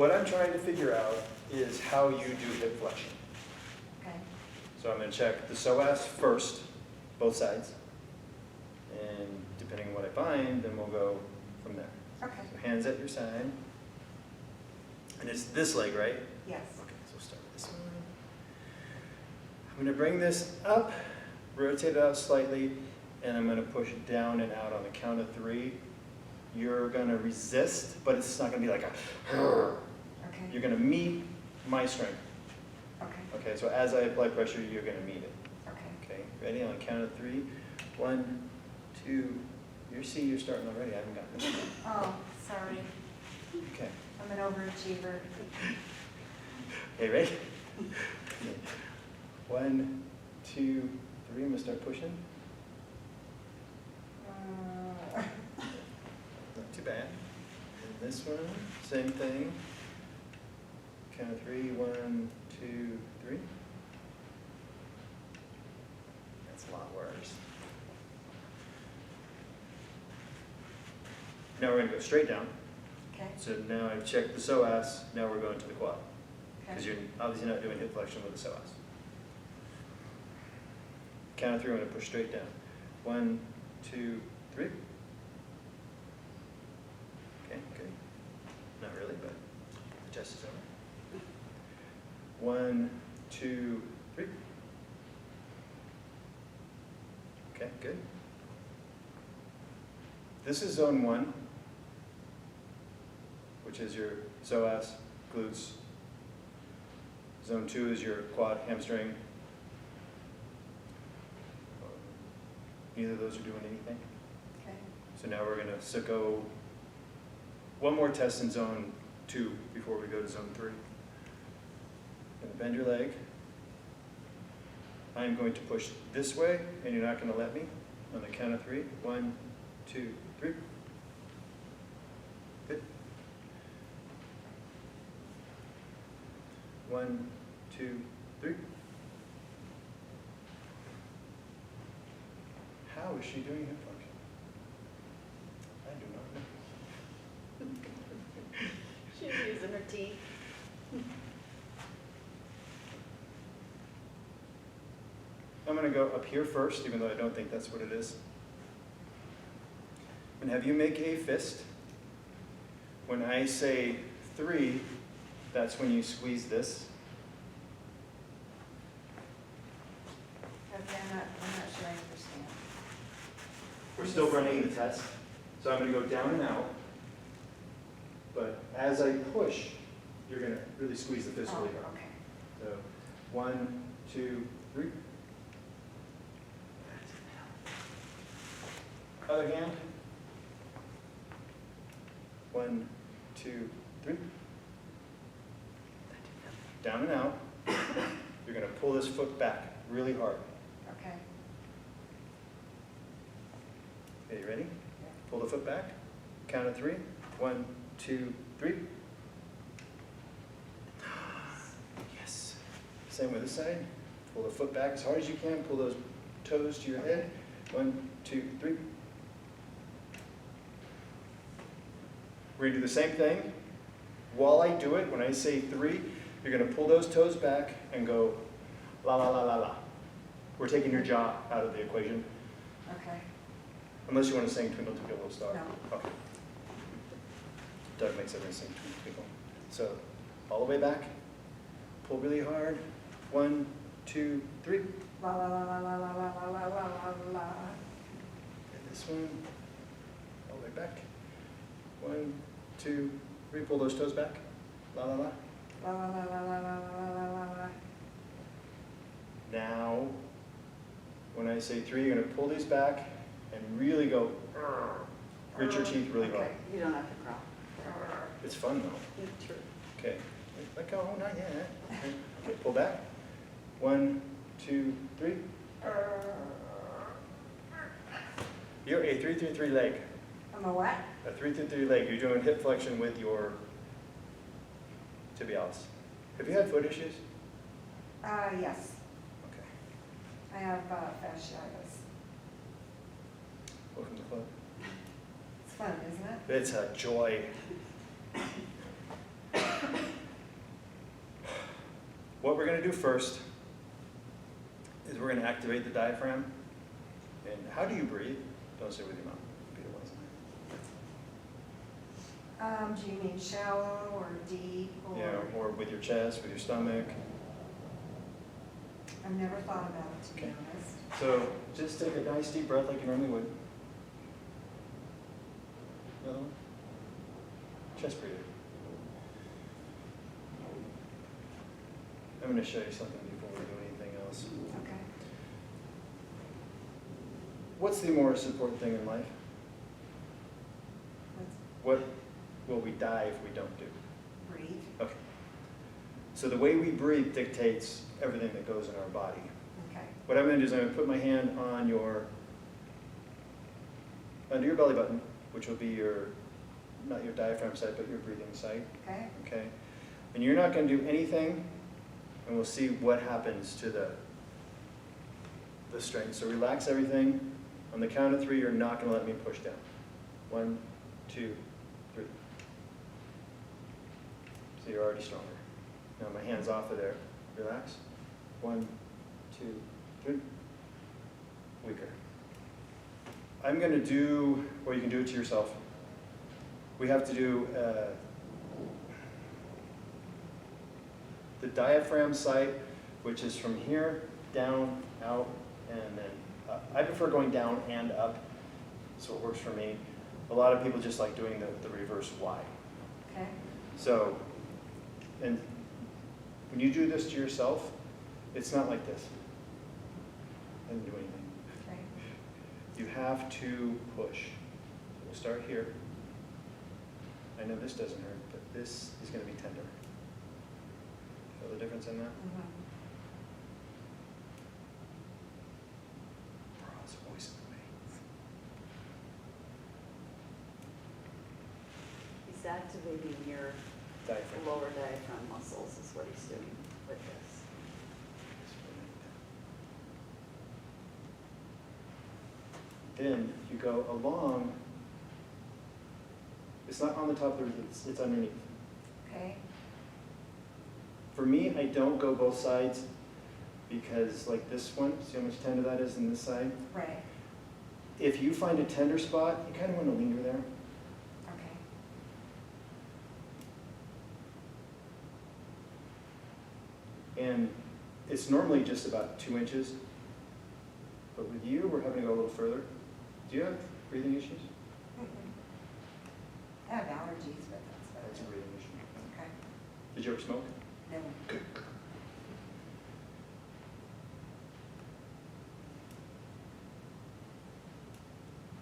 What I'm trying to figure out is how you do hip flexion. Okay. So I'm going to check the psoas first, both sides. And depending on what I find, then we'll go from there. Okay. So hands at your side. And it's this leg, right? Yes. Okay, so we'll start with this one. I'm going to bring this up, rotate it out slightly, and I'm going to push it down and out on the count of 3. You're going to resist, but it's not going to be like a Okay. You're going to meet my strength. Okay. Okay, so as I apply pressure, you're going to meet it. Okay. Okay, ready? On the count of 3. 1, 2. See, you're starting already. I haven't gotten this. Oh, sorry. Okay. I'm an overachiever. Okay, ready? Okay. 1, 2, 3. I'm going to start pushing. Not too bad. And this one, same thing. Count of 3. 1, 2, 3. That's a lot worse. Now we're going to go straight down. Okay. So now I've checked the psoas. Now we're going to the quad. Because Okay. you're obviously not doing hip flexion with the psoas. Count of 3. I'm going to push straight down. 1, 2, 3. Okay, good. Not really, but the chest is over. 1, 2, 3. Okay, good. This is zone 1, which is your psoas, glutes. Zone 2 is your quad, hamstring. Neither of those are doing anything. Okay. So now we're going to go one more test in zone 2 before we go to zone 3. Going to bend your leg. I'm going to push this way, and you're not going to let me. On the count of 3. 1, 2, 3. Good. 1, 2, 3. How is she doing hip flexion? I do not know. She's using her teeth. I'm going to go up here first, even though I don't think that's what it is. And have you make a fist. When I say 3, that's when you squeeze this. Okay, I'm not sure I understand. We're still running the test. So I'm going to go down and out. But as I push, you're going to really squeeze the fist Oh, really hard. okay. So 1, 2, 3. Other hand. 1, 2, 3. Down and out. You're going to pull this foot back really hard. Okay. Okay, you ready? Pull the foot back. Count of 3. 1, 2, 3. Yes. Same with this side. Pull the foot back as hard as you can. Pull those toes to your head. 1, 2, 3. We're going to do the same thing. While I do it, when I say 3, you're going to pull those toes back and go la la la la la. We're taking your jaw out of the equation. Okay. Unless you want to sing Twinkle Twinkle Little Star. No. Okay. Doug makes everyone sing Twinkle Twinkle. So all the way back. Pull really hard. 1, 2, 3. La la la la la la la la la la la. And this one. All the way back. 1, 2, 3. Pull those toes back. La la la. La la la la la la la la la. Now, when I say 3, you're going to pull these back and really go, grit your teeth really hard. Okay. You don't have to crawl. It's fun though. True. Okay, let go, not yet. Okay, pull back. 1, 2, 3. You're a 3-3-3 leg. I'm a what? A 3-3-3 leg. You're doing hip flexion with your tibialis. Have you had foot issues? Yes. Okay. I have fasciitis. Welcome to the club. It's fun, isn't it? It's a joy. What we're gonna do first is we're gonna activate the diaphragm. And how do you breathe? Don't say with your mouth. Be the ones. Do you mean shallow or deep or? Yeah, or with your chest, with your stomach. I've never thought about it, to be Okay. honest. So just take a nice deep breath like you normally would. Another one. Chest breathing. I'm going to show you something before we do anything else. Okay. What's the most important thing in life? Let's What will we die if we don't do? breathe. Okay. So the way we breathe dictates everything that goes in our body. Okay. What I'm going to do is I'm going to put my hand on under your belly button, which will be your, not your diaphragm site, but your breathing site. Okay. Okay? And you're not going to do anything, and we'll see what happens to the strength. So relax everything. On the count of 3, you're not going to let me push down. 1, 2, 3. So you're already stronger. Now my hand's off of there. Relax. 1, 2, 3. Weaker. I'm going to do, or you can do it to yourself. We have to do the diaphragm site, which is from here, down, out, and then up. I prefer going down and up, so it works for me. A lot of people just like doing the reverse Y. Okay. So, and when you do this to yourself, it's not like this. I didn't do anything. Okay. You have to push. So we'll start here. I know this doesn't hurt, but this is going to be tender. Feel the difference in that? Mhm. It's voice in me. He's activating your Diaphragm. lower diaphragm muscles is what he's doing with this. Then you go along. It's not on the top of the roof, it's underneath. Okay. For me, I don't go both sides because like this one, see how much tender that is in this side? Right. If you find a tender spot, you kind of want to linger there. Okay. And it's normally just about 2 inches. But with you, we're having to go a little further. Do you have breathing issues? I have allergies, but that's about That's a it. breathing issue. Okay. Did you ever smoke? No.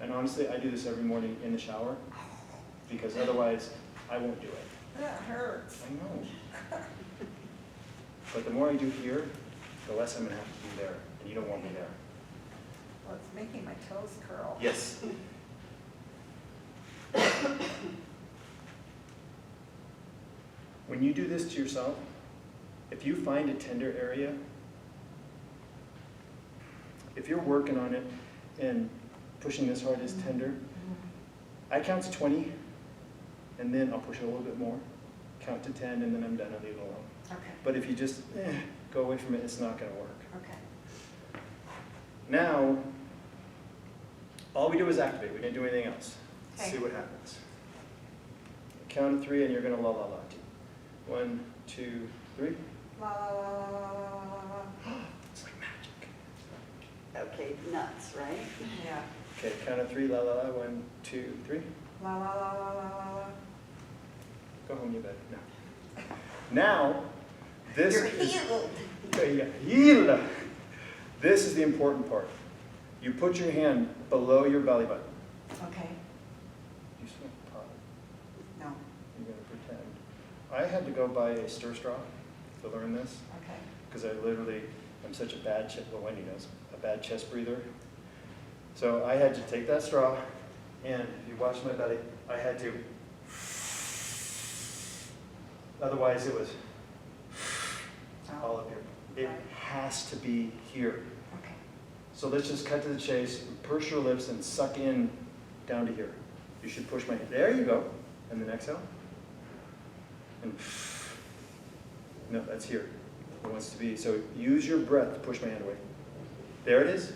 And honestly, I do this every morning in the shower because otherwise I won't do it. That hurts. I know. But the more I do here, the less I'm going to have to do there. And you don't want me there. Well, it's making my toes curl. Yes. When you do this to yourself, if you find a tender area, if you're working on it and pushing this hard is tender, I count to 20, and then I'll push it a little bit more, count to 10, and then I'm done and leave it alone. Okay. But if you just go away from it, it's not going to work. Okay. Now, all we do is activate. We didn't do anything else. Okay. See what happens. Count of 3, and you're going to la la la. 1, 2, 3. La la la la la la la la. It's like magic. Okay, nuts, right? Yeah. Okay, count of 3, la la la. 1, 2, 3. La la la la la la la. Go home, you better. No. Now, this You're is healed. Healed. This is the important part. You put your hand below your belly button. Okay. You smoke pot. No. You're going to pretend. I had to go buy a stir straw to learn this Okay. because I literally am such a bad chest, well, Wendy knows, a bad chest breather. So I had to take that straw, and if you watch my belly, I had to. Otherwise, it was all up here. It has to be here. Okay. So let's just cut to the chase, purse your lips, and suck in down to here. You should push my hand. There you go. And then exhale. And no, that's here. It wants to be, so use your breath to push my hand away. There it is.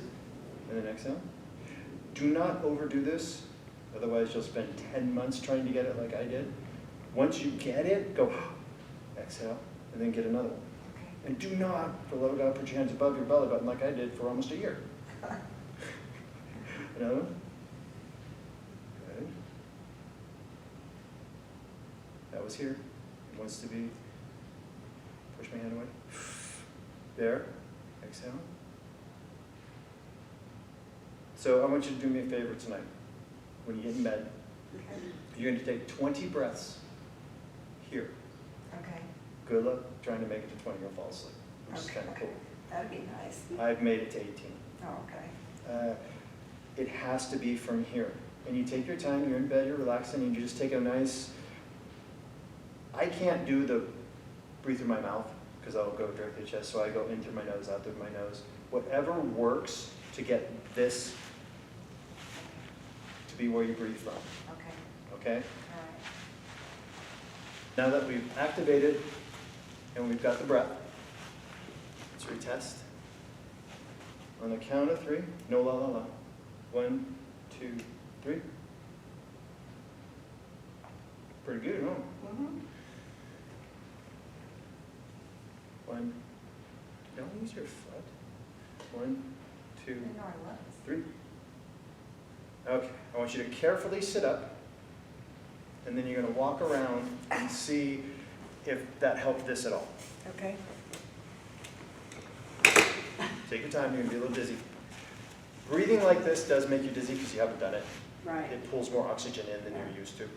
And then exhale. Do not overdo this, otherwise you'll spend 10 months trying to get it like I did. Once you get it, go exhale, and then get another one. Okay. And do not, for the love of God, put your hands above your belly button like I did for almost a year. Another one. Good. That was here. It wants to be, push my hand away. There, exhale. So I want you to do me a favor tonight. When you get in bed, Okay. you're going to take 20 breaths here. Okay. Good luck trying to make it to 20, you'll fall asleep, which is kind of cool. That'd be nice. I've made it to 18. Oh, okay. It has to be from here. And you take your time, you're in bed, you're relaxing, and you just take a nice, I can't do the breathe through my mouth because I'll go directly to the chest, so I go in through my nose, out through my nose. Whatever works to get this to be where you breathe from, Okay. okay? All right. Now that we've activated and we've got the breath, let's retest. On the count of 3, no la la la. 1, 2, 3. Pretty good, huh? Mm-hmm. 1, don't use your foot. 1, 2, I know I was. 3. Okay, I want you to carefully sit up, and then you're going to walk around and see if that helped this at all. Okay. Take your time, you're going to be a little dizzy. Breathing like this does make you dizzy because you haven't done it. Right. It pulls more oxygen in than you're used to.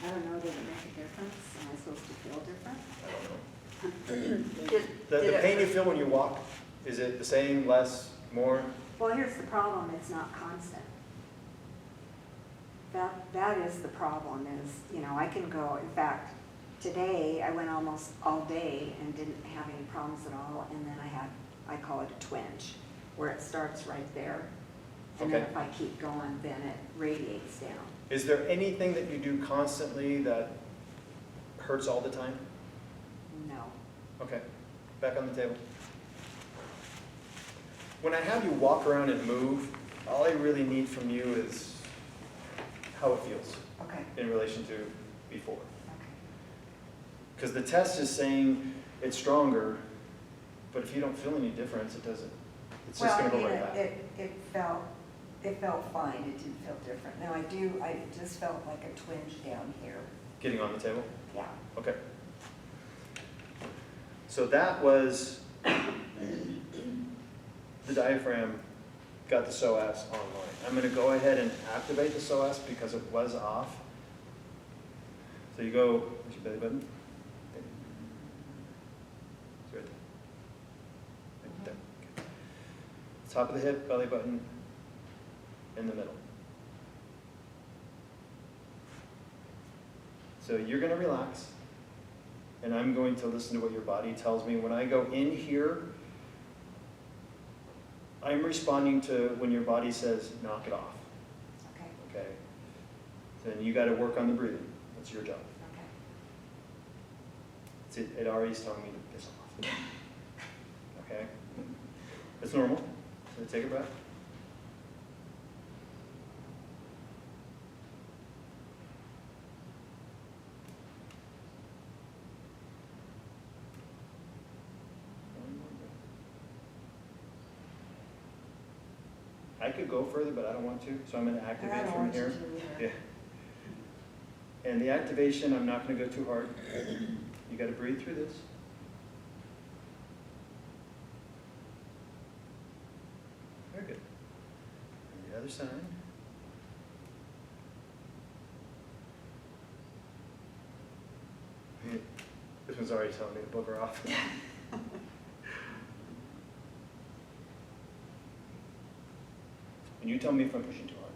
I don't know, does it make a difference? Am I supposed to feel different? I don't know. Did The it- pain you feel when you walk, is it the same, less, more? Well, here's the problem, it's not constant. That is the problem is, you know, I can go, in fact, today I went almost all day and didn't have any problems at all, and then I call it a twinge, where it starts right there. And then Okay. if I keep going, then it radiates down. Is there anything that you do constantly that hurts all the time? No. Okay, back on the table. When I have you walk around and move, all I really need from you is how it feels Okay. in relation to before. Okay. Because the test is saying it's stronger, but if you don't feel any difference, it doesn't. It's just gonna go right back. It felt fine, it didn't feel different. Now I just felt like a twinge down here. Getting on the table? Yeah. Okay. So that was the diaphragm, got the psoas online. I'm going to go ahead and activate the psoas because it was off. So you go, where's your belly button? It's right there. Right there. Okay. Top of the hip, belly button, in the middle. So you're going to relax, and I'm going to listen to what your body tells me. When I go in here, I'm responding to when your body says, knock it off, Okay. okay? Then you got to work on the breathing. That's your job. Okay. It already's telling me to piss off. Okay? It's normal. So take a breath. I could go further, but I don't want to, so I'm going to I activate don't from want you here. to Yeah. And the activation, I'm not going to go too hard. You got to breathe through this. Very good. And the other side. This one's already telling me to booger off. And you tell me if I'm pushing too hard.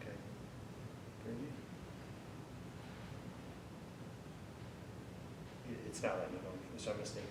Okay. Breathe. It's not letting me go. It's a mistake.